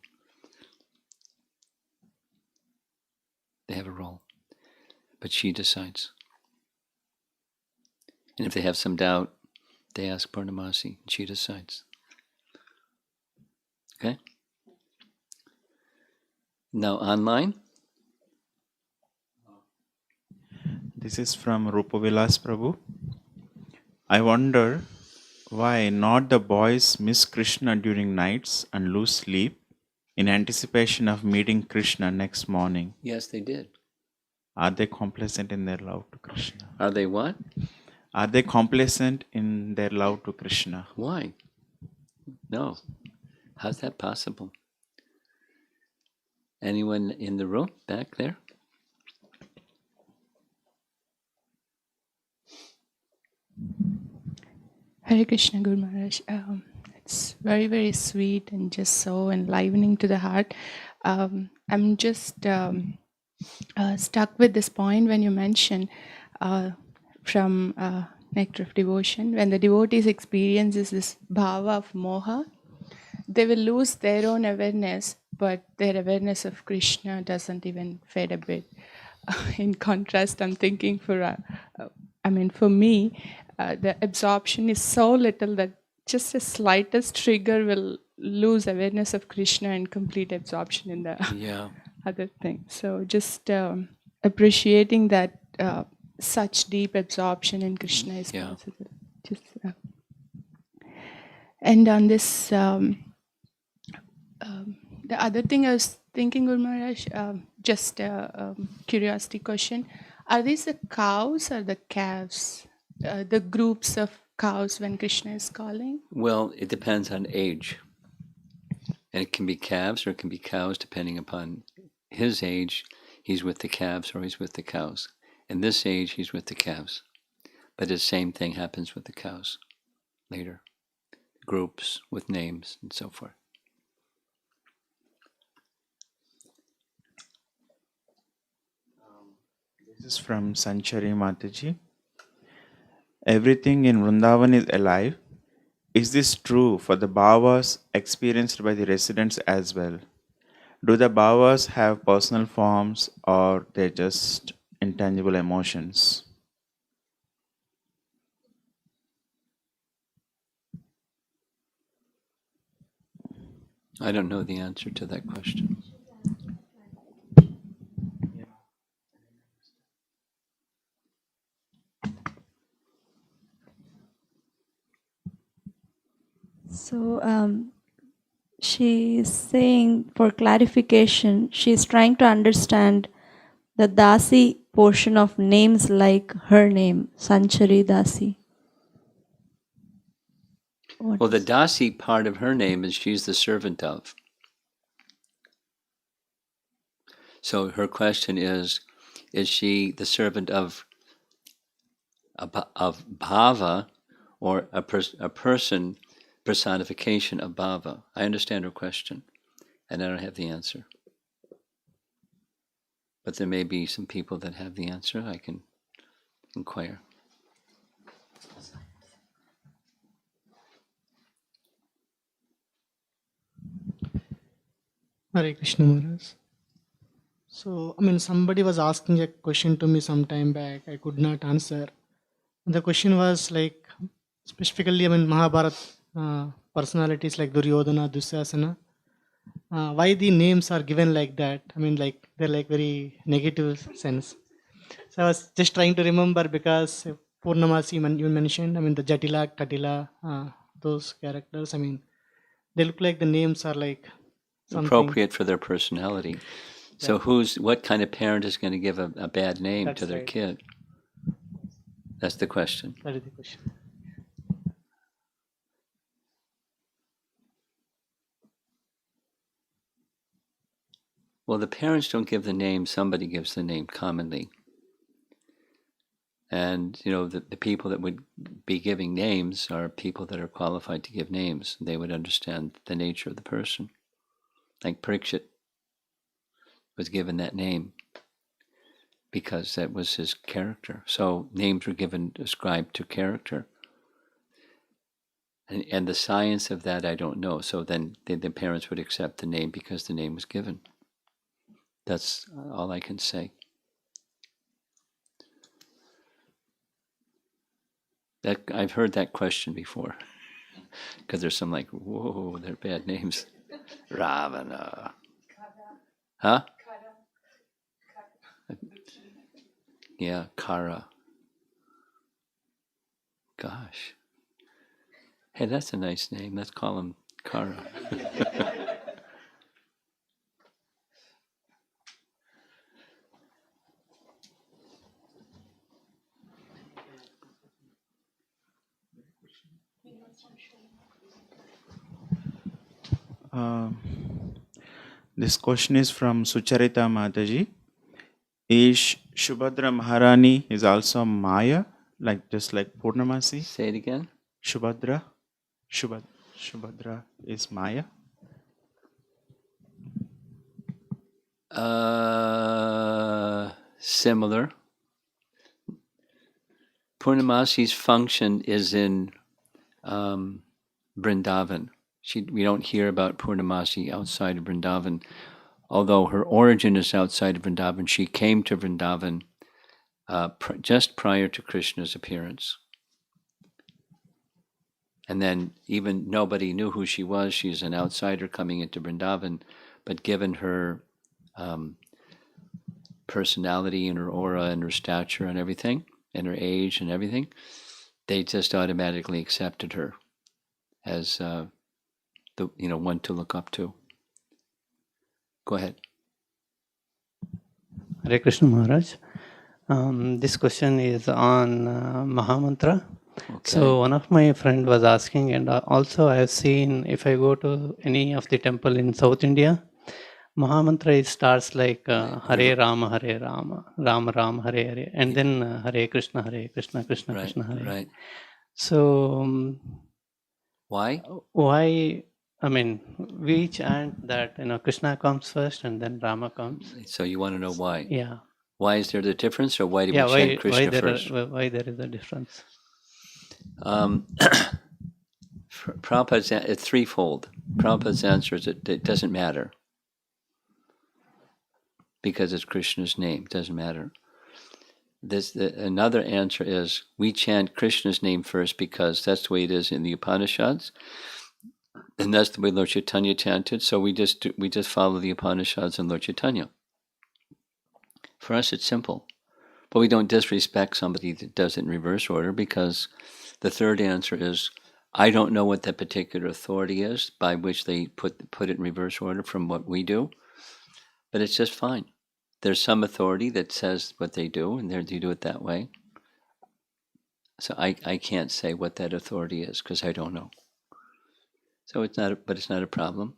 they have a role. But she decides. And if they have some doubt, they ask Purnamasi, and she decides. Okay? Now online. This is from Rupavilas Prabhu. I wonder why not the boys miss Krishna during nights and lose sleep in anticipation of meeting Krishna next morning. Yes, they did. Are they complacent in their love to Krishna? Are they what? Are they complacent in their love to Krishna? Why? No. How's that possible? Anyone in the room back there? Hare Krishna, Guru Maharaj. It's very, very sweet and just so enlivening to the heart. I'm just stuck with this point when you mentioned from Nectar of Devotion, when the devotees experiences this bhava of moha, they will lose their own awareness, but their awareness of Krishna doesn't even fade a bit. In contrast, I'm thinking for me, the absorption is so little that just a slightest trigger will lose awareness of Krishna and complete absorption in the Yeah. other thing. So just appreciating that such deep absorption in Krishna is Yeah. possible. Just, and on this, the other thing I was thinking, Guru Maharaj, just a curiosity question. Are these the cows or the calves? The groups of cows when Krishna is calling? Well, it depends on age. And it can be calves or it can be cows depending upon his age. He's with the calves or he's with the cows. In this age, he's with the calves. But the same thing happens with the cows later. Groups with names and so forth. This is from Sanchari Mataji. Everything in Vrindavan is alive. Is this true for the bhavas experienced by the residents as well? Do the bhavas have personal forms or they're just intangible emotions? I don't know the answer to that question. So she is saying, for clarification, she is trying to understand the Dasi portion of names like her name, Sanchari Dasi. Well, the Dasi part of her name is she's the servant of. So her question is she the servant of bhava or a person personification of bhava? I understand her question, and I don't have the answer. But there may be some people that have the answer. I can inquire. Hare Krishna Maharaj. So, somebody was asking a question to me some time back. I could not answer. The question was like, specifically, Mahabharata personalities like Duryodhana, Dusyasana. Why the names are given like that? They're like very negative sense. So I was just trying to remember because Purnamasi, you mentioned, the Jatila, Katila, those characters, they look like the names are like something appropriate for their personality. So what kind of parent is going to give a bad name That's to their right. kid? That's the question. That is the question. Well, the parents don't give the name, somebody gives the name commonly. And, the people that would be giving names are people that are qualified to give names. They would understand the nature of the person. Like Parikshit was given that name because that was his character. So names were ascribed to character. And the science of that I don't know. So then the parents would accept the name because the name was given. That's all I can say. I've heard that question before. Because there's some like, whoa, they're bad names. Ravana. Huh? Yeah, Kara. Gosh. Hey, that's a nice name. Let's call him Kara. This question is from Sucharita Mataji. Is Shubhadra Maharani is also Maya, just like Purnamasi? Say it again. Shubhadra is Maya. Similar. Purnamasi's function is in Vrindavan. We don't hear about Purnamasi outside of Vrindavan. Although her origin is outside of Vrindavan, she came to Vrindavan just prior to Krishna's appearance. And then even nobody knew who she was. She's an outsider coming into Vrindavan, but given her personality and her aura and her stature and everything, and her age and everything, they just automatically accepted her as the one to look up to. Go ahead. Hare Krishna Maharaj. This question is on Mahamantra. Okay. So one of my friend was asking, and also I have seen, if I go to any of the temple in South India, Mahamantra starts like Hare Rama, Rama Rama, Hare Hare, and then Hare Krishna, Krishna Right, Krishna, Hare. right. So Why? why? I mean, we chant that Krishna comes first and then Rama comes. So you want to know why? Yeah. Why is there the difference, or why do Yeah. we chant Krishna first? Why there is a difference? Prabhupada's it's threefold. Prabhupada's answer is it doesn't matter, because it's Krishna's name. It doesn't matter. Another answer is we chant Krishna's name first because that's the way it is in the Upanishads, and that's the way Lord Chaitanya chanted. So we just follow the Upanishads and Lord Chaitanya. For us, it's simple, but we don't disrespect somebody that does it in reverse order, because the third answer is I don't know what that particular authority is by which they put it in reverse order from what we do, but it's just fine. There's some authority that says what they do, and they do it that way. So I can't say what that authority is because I don't know. So it's not a problem.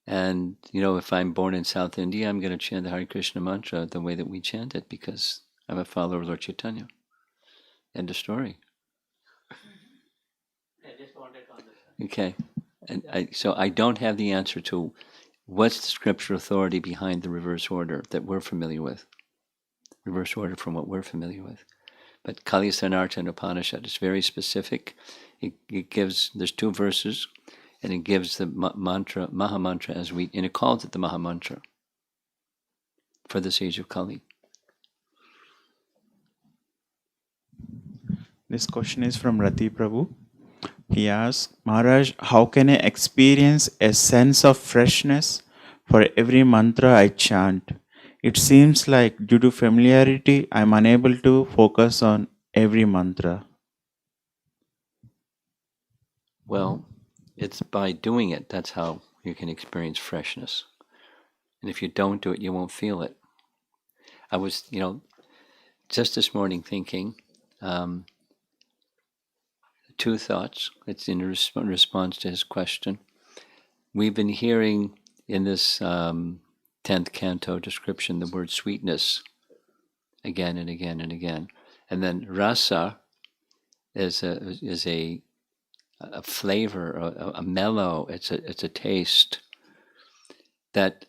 And if I'm born in South India, I'm going to chant the Hare Krishna mantra the way that we chant it because I'm a follower of Lord Chaitanya. End of story. I just wanted to understand. Okay, and so I don't have the answer to what's the scripture authority behind the reverse order that we're familiar with. Reverse order from what we're familiar with. But Kali Sanartha and Upanishad is very specific. It gives, there's 2 verses, and it gives the mantra, Maha Mantra, and it calls it the Maha Mantra for this age of Kali. This question is from Rati Prabhu. He asks, Maharaj, how can I experience a sense of freshness for every mantra I chant? It seems like due to familiarity, I am unable to focus on every mantra. Well, it's by doing it. That's how you can experience freshness. And if you don't do it, you won't feel it. I was, just this morning thinking, 2 thoughts. It's in response to his question. We've been hearing in this 10th canto description the word sweetness again and again and again. And then rasa is a flavor, a mellow, it's a taste that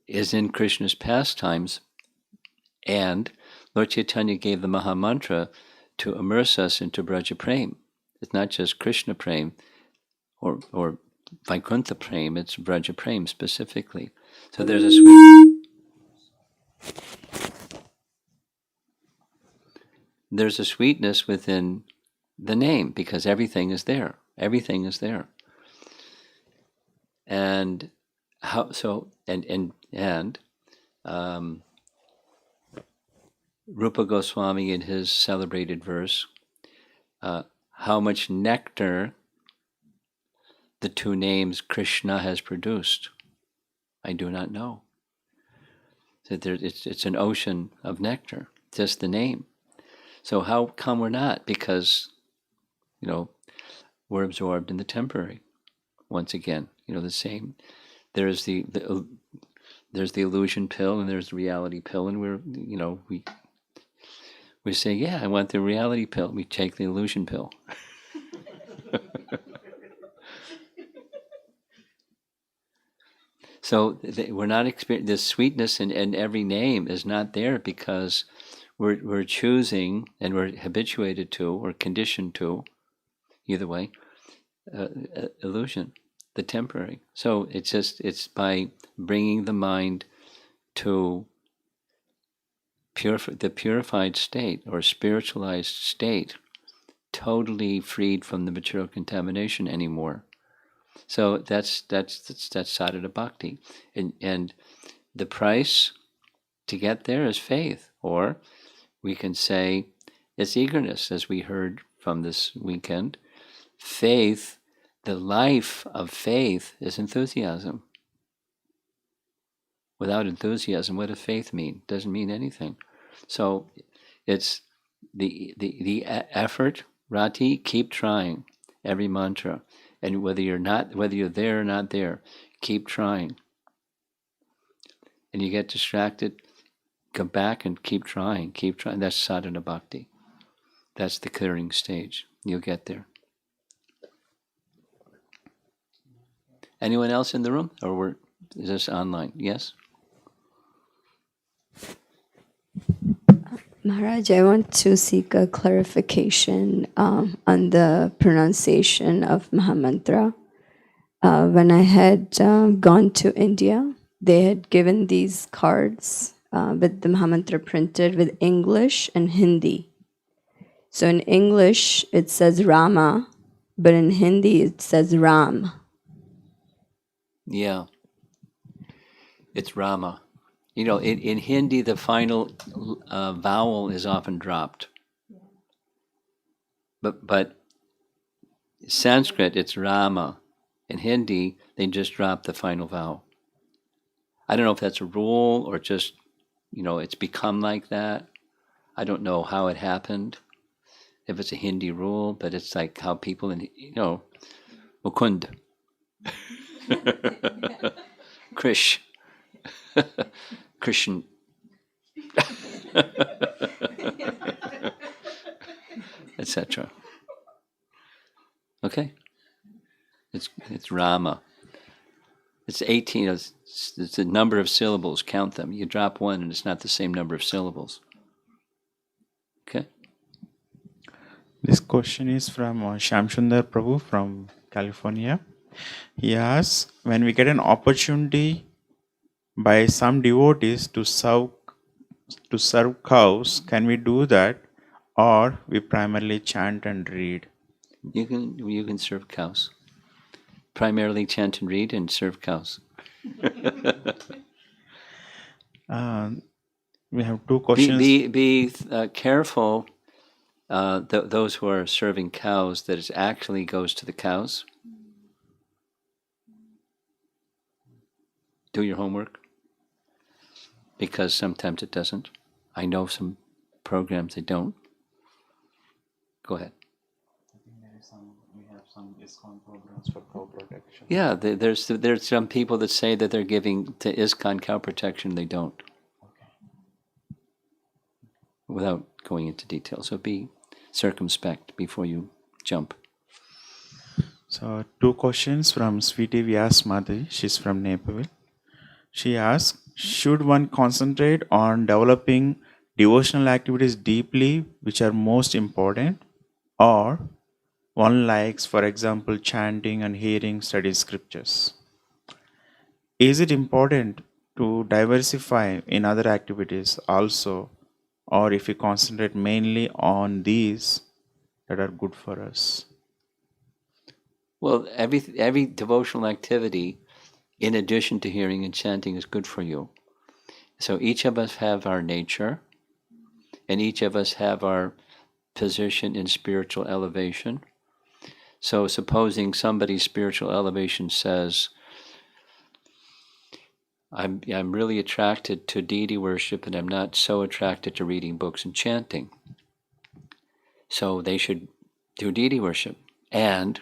is in Krishna's pastimes. And Lord Chaitanya gave the Maha Mantra to immerse us into Braja Prem. It's not just Krishna Prem or Vaikuntha Prem, it's Braja Prem specifically. So there's a sweetness within the name because everything is there. Everything is there. And how so and Rupa Goswami in his celebrated verse, how much nectar the 2 names Krishna has produced, I do not know. That it's an ocean of nectar, just the name. So how come we're not? Because, we're absorbed in the temporary. Once again, the same. There's the illusion pill and there's the reality pill, and we say, yeah, I want the reality pill. We take the illusion pill. So we're not experiencing this sweetness in every name is not there because we're choosing and we're habituated to or conditioned to, either way, illusion, the temporary. So it's by bringing the mind to the purified state or spiritualized state, totally freed from the material contamination anymore. So that's sadhana bhakti, and the price to get there is faith, or we can say it's eagerness, as we heard from this weekend. Faith, the life of faith is enthusiasm. Without enthusiasm, what does faith mean? Doesn't mean anything. So it's the effort, rati, keep trying every mantra. And whether you're there or not there, keep trying. And you get distracted, go back and keep trying. That's sadhana bhakti. That's the clearing stage. You'll get there. Anyone else in the room? Or is this online? Yes? Maharaj, I want to seek a clarification on the pronunciation of Mahamantra. When I had gone to India, they had given these cards with the Mahamantra printed with English and Hindi. So in English, it says Rama, but in Hindi, it says Ram. Yeah. It's Rama. You know, in Hindi, the final vowel is often dropped. But Sanskrit, it's Rama. In Hindi, they just drop the final vowel. I don't know if that's a rule or just, it's become like that. I don't know how it happened, if it's a Hindi rule, but it's like how people Mukund, Krish, Christian. Etc. Okay? It's Rama. It's 18. It's a number of syllables. Count them. You drop one and it's not the same number of syllables. Okay? This question is from Shamsundar Prabhu from California. He asks, when we get an opportunity by some devotees to serve cows, can we do that, or we primarily chant and read? You can serve cows. Primarily chant and read and serve cows. We have two questions. Be careful, those who are serving cows, that it actually goes to the cows. Do your homework, because sometimes it doesn't. I know some programs they don't. Go ahead. We have some ISKCON programs for cow protection. Yeah, there's some people that say that they're giving to ISKCON cow protection. They don't. Okay. Without going into detail, so be circumspect before you jump. So, two questions from Sweetie Vyas Madhuri. She's from Naperville. She asks, should one concentrate on developing devotional activities deeply, which are most important, or one likes, for example, chanting and hearing study scriptures? Is it important to diversify in other activities also, or if we concentrate mainly on these that are good for us? Well, every devotional activity, in addition to hearing and chanting, is good for you. So each of us have our nature, and each of us have our position in spiritual elevation. So supposing somebody's spiritual elevation says, I'm really attracted to deity worship, and I'm not so attracted to reading books and chanting. So they should do deity worship and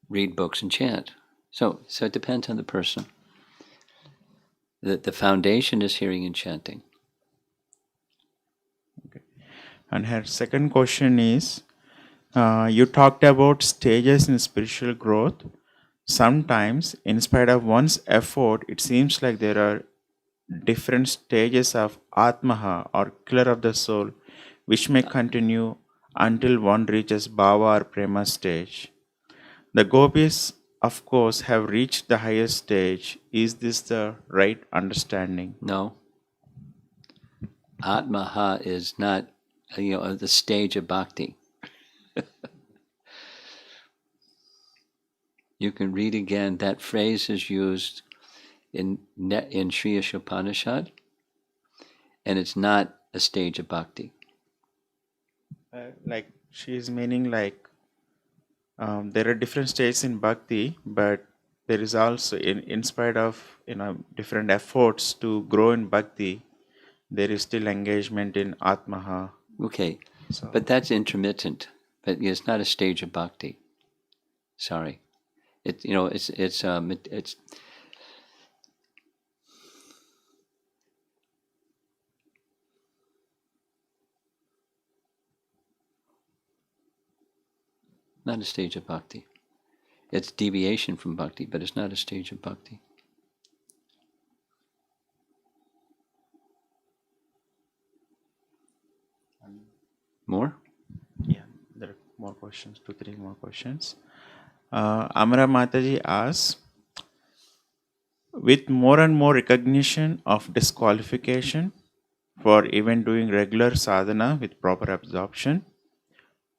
read books and chant. So it depends on the person. The foundation is hearing and chanting. Okay. And her second question is, you talked about stages in spiritual growth. Sometimes, in spite of one's effort, it seems like there are different stages of Atmaha or killer of the soul, which may continue until one reaches Bhava or Prema stage. The gopis, of course, have reached the highest stage. Is this the right understanding? No. Atmaha is not, the stage of bhakti. You can read again, that phrase is used in Sri Upanishad, and it's not a stage of bhakti. Like she is meaning like there are different stages in bhakti, but there is also in spite of different efforts to grow in bhakti, there is still engagement in Atmaha. Okay, So but that's intermittent. But it's not a stage of bhakti. Sorry, it's not a stage of bhakti. It's deviation from bhakti, but it's not a stage of bhakti. More? yeah, there are more questions, 2-3 more questions. Amara Mataji asks, with more and more recognition of disqualification for even doing regular sadhana with proper absorption,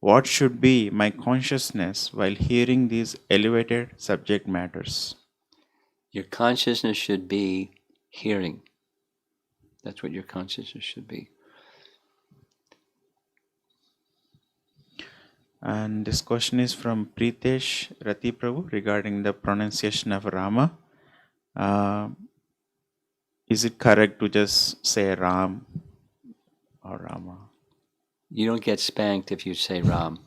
what should be my consciousness while hearing these elevated subject matters? Your consciousness should be hearing. That's what your consciousness should be. And this question is from Pritesh Rati Prabhu regarding the pronunciation of Rama. Is it correct to just say Ram or Rama? You don't get spanked if you say Ram.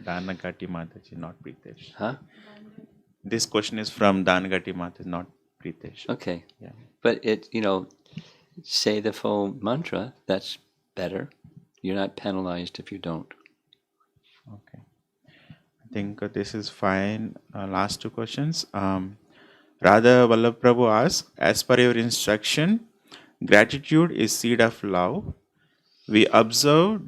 Danagati Mataji, not Pritesh. Huh? This question is from Danagati Mataji, not Pritesh. Okay. Yeah. But say the full mantra, that's better. You're not penalized if you don't. Okay. I think this is fine. Last two questions. Radha Vallabh Prabhu asks, as per your instruction, gratitude is seed of love. We observe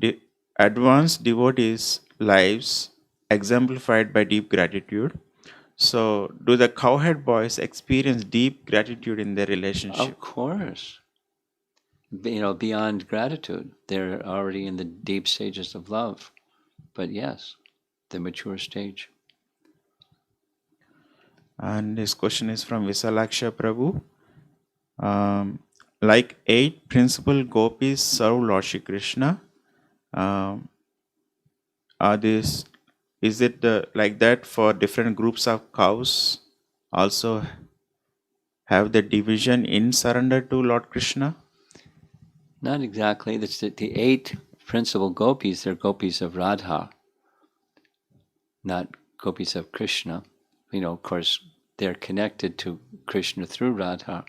advanced devotees' lives exemplified by deep gratitude. So, do the cowhead boys experience deep gratitude in their relationship? Of course. Beyond gratitude, they're already in the deep stages of love. But yes, the mature stage. And this question is from Visalaksha Prabhu. Like 8 principal gopis serve Lord Shri Krishna. Is it like that for different groups of cows also have the division in surrender to Lord Krishna? Not exactly. That's the 8 principal gopis, they're gopis of Radha, not gopis of Krishna. Of course, they're connected to Krishna through Radha,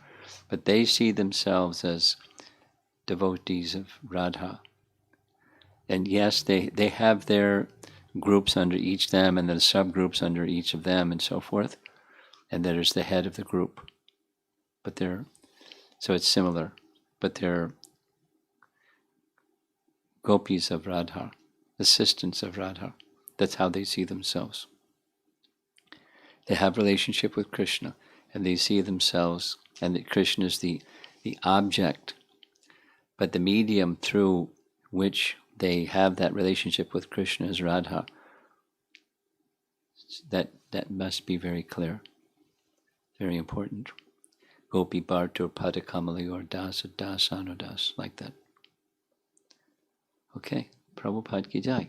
but they see themselves as devotees of Radha. And yes, they have their groups under each them, and then subgroups under each of them, and so forth. And there's the head of the group. So it's similar, but they're gopis of Radha, assistants of Radha. That's how they see themselves. They have relationship with Krishna, and they see themselves, and that Krishna is the object, but the medium through which they have that relationship with Krishna is Radha. That must be very clear, very important. Gopi Bhartur Padakamali or Dasa Das Anudas, like that. Okay, Prabhupada ki jai.